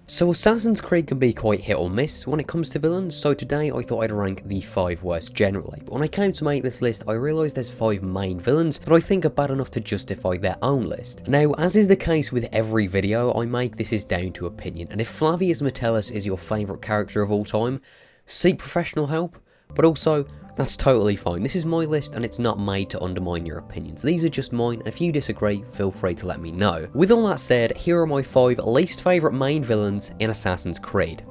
So Assassin's Creed can be quite hit or miss when it comes to villains, so today I thought I'd rank the 5 worst generally. But when I came to make this list, I realised there's 5 main villains that I think are bad enough to justify their own list. Now, as is the case with every video I make, this is down to opinion, and if Flavius Metellus is your favourite character of all time, seek professional help, but also, that's totally fine. This is my list and it's not made to undermine your opinions. These are just mine, and if you disagree, feel free to let me know. With all that said, here are my 5 least favourite main villains in Assassin's Creed.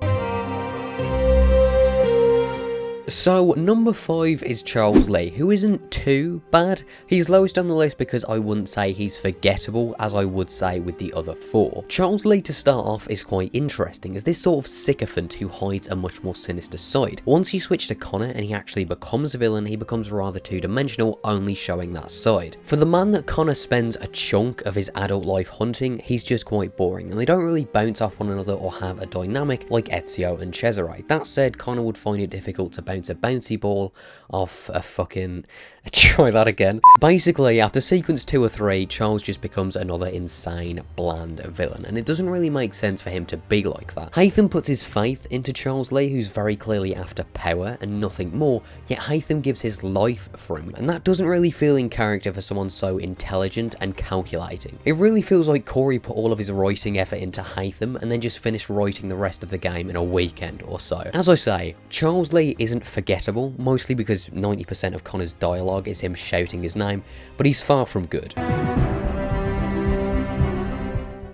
So, number 5 is Charles Lee, who isn't too bad. He's lowest on the list because I wouldn't say he's forgettable as I would say with the other 4. Charles Lee to start off is quite interesting as this sort of sycophant who hides a much more sinister side. Once you switch to Connor and he actually becomes a villain, he becomes rather two-dimensional, only showing that side. For the man that Connor spends a chunk of his adult life hunting, he's just quite boring and they don't really bounce off one another or have a dynamic like Ezio and Cesare. That said, Connor would find it difficult to bounce a bouncy ball off a fucking... Try that again. Basically, after sequence 2 or 3, Charles just becomes another insane, bland villain, and it doesn't really make sense for him to be like that. Haytham puts his faith into Charles Lee, who's very clearly after power and nothing more, yet Haytham gives his life for him, and that doesn't really feel in character for someone so intelligent and calculating. It really feels like Corey put all of his writing effort into Haytham and then just finished writing the rest of the game in a weekend or so. As I say, Charles Lee isn't forgettable, mostly because 90% of Connor's dialogue is him shouting his name, but he's far from good.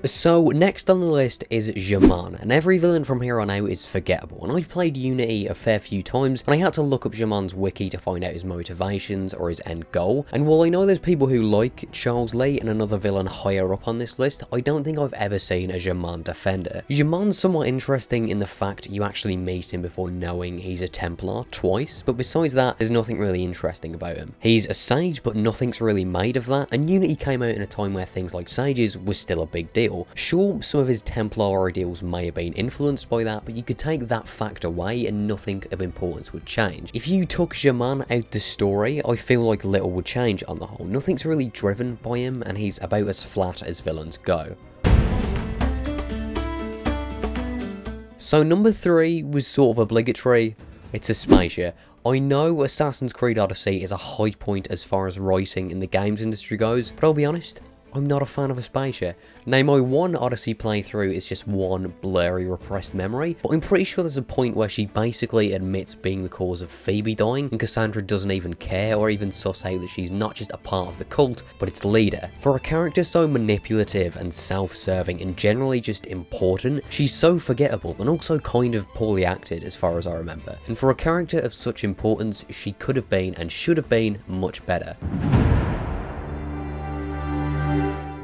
So next on the list is Germain, and every villain from here on out is forgettable, and I've played Unity a fair few times and I had to look up Germain's wiki to find out his motivations or his end goal, and while I know there's people who like Charles Lee and another villain higher up on this list, I don't think I've ever seen a Germain defender. Germain's somewhat interesting in the fact you actually meet him before knowing he's a Templar twice, but besides that, there's nothing really interesting about him. He's a sage, but nothing's really made of that, and Unity came out in a time where things like sages was still a big deal. Sure, some of his Templar ideals may have been influenced by that, but you could take that fact away and nothing of importance would change. If you took Germain out the story, I feel like little would change on the whole. Nothing's really driven by him, and he's about as flat as villains go. So number 3 was sort of obligatory. It's Aspasia. I know Assassin's Creed Odyssey is a high point as far as writing in the games industry goes, but I'll be honest, I'm not a fan of Aspasia. Now, my one Odyssey playthrough is just one blurry, repressed memory, but I'm pretty sure there's a point where she basically admits being the cause of Phoebe dying, and Cassandra doesn't even care or even suss out that she's not just a part of the cult, but its leader. For a character so manipulative and self-serving and generally just important, she's so forgettable and also kind of poorly acted as far as I remember. And for a character of such importance, she could have been and should have been much better.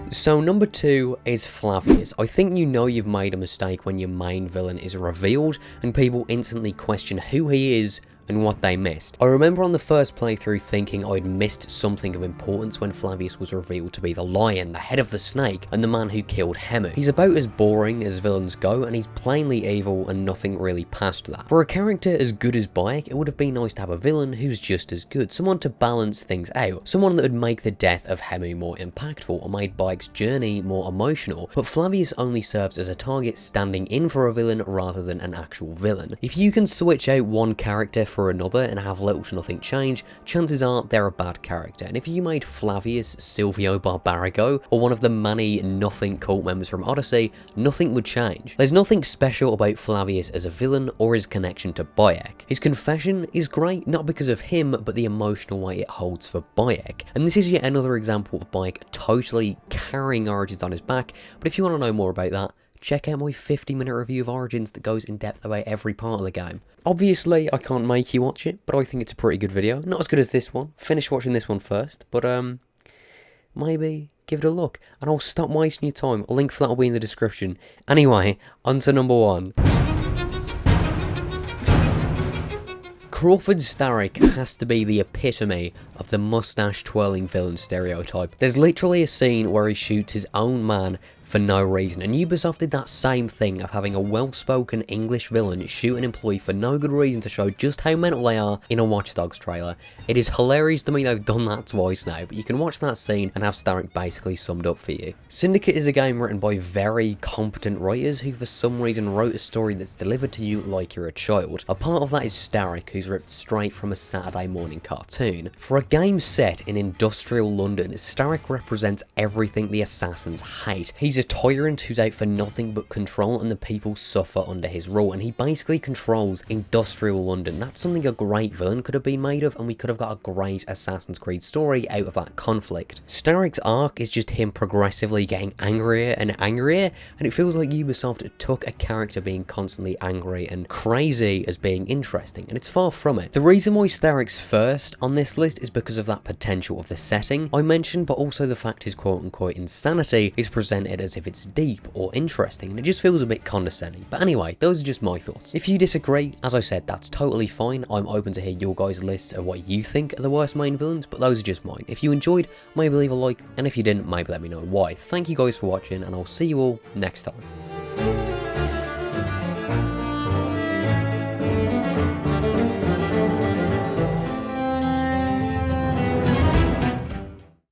So number 2 is Flavius. I think you know you've made a mistake when your main villain is revealed and people instantly question who he is and what they missed. I remember on the first playthrough thinking I'd missed something of importance when Flavius was revealed to be the lion, the head of the snake, and the man who killed Hemu. He's about as boring as villains go, and he's plainly evil and nothing really past that. For a character as good as Bayek, it would have been nice to have a villain who's just as good, someone to balance things out, someone that would make the death of Hemu more impactful or made Bayek's journey more emotional, but Flavius only serves as a target standing in for a villain rather than an actual villain. If you can switch out one character for another and have little to nothing change, chances are they're a bad character. And if you made Flavius Silvio Barbarigo or one of the many nothing cult members from Odyssey, nothing would change. There's nothing special about Flavius as a villain or his connection to Bayek. His confession is great, not because of him, but the emotional weight it holds for Bayek. And this is yet another example of Bayek totally carrying Origins on his back, but if you want to know more about that, check out my 50-minute review of Origins that goes in depth about every part of the game. Obviously, I can't make you watch it, but I think it's a pretty good video. Not as good as this one. Finish watching this one first, but maybe give it a look. And I'll stop wasting your time. A link for that will be in the description. Anyway, on to number 1. Crawford Starrick has to be the epitome of the mustache twirling villain stereotype. There's literally a scene where he shoots his own man for no reason, and Ubisoft did that same thing of having a well-spoken English villain shoot an employee for no good reason to show just how mental they are in a Watch Dogs trailer. It is hilarious to me they've done that twice now, but you can watch that scene and have Starrick basically summed up for you. Syndicate is a game written by very competent writers who for some reason wrote a story that's delivered to you like you're a child. A part of that is Starrick, who's ripped straight from a Saturday morning cartoon. For a game set in industrial London, Starrick represents everything the assassins hate. He's a tyrant who's out for nothing but control, and the people suffer under his rule, and he basically controls industrial London. That's something a great villain could have been made of, and we could have got a great Assassin's Creed story out of that conflict. Starrick's arc is just him progressively getting angrier and angrier, and it feels like Ubisoft took a character being constantly angry and crazy as being interesting, and it's far from it. The reason why Starrick's first on this list is because of that potential of the setting I mentioned, but also the fact his quote-unquote insanity is presented as if it's deep or interesting, and it just feels a bit condescending. But anyway, those are just my thoughts. If you disagree, as I said, that's totally fine. I'm open to hear your guys' lists of what you think are the worst main villains, but those are just mine. If you enjoyed, maybe leave a like, and if you didn't, maybe let me know why. Thank you guys for watching, and I'll see you all next time.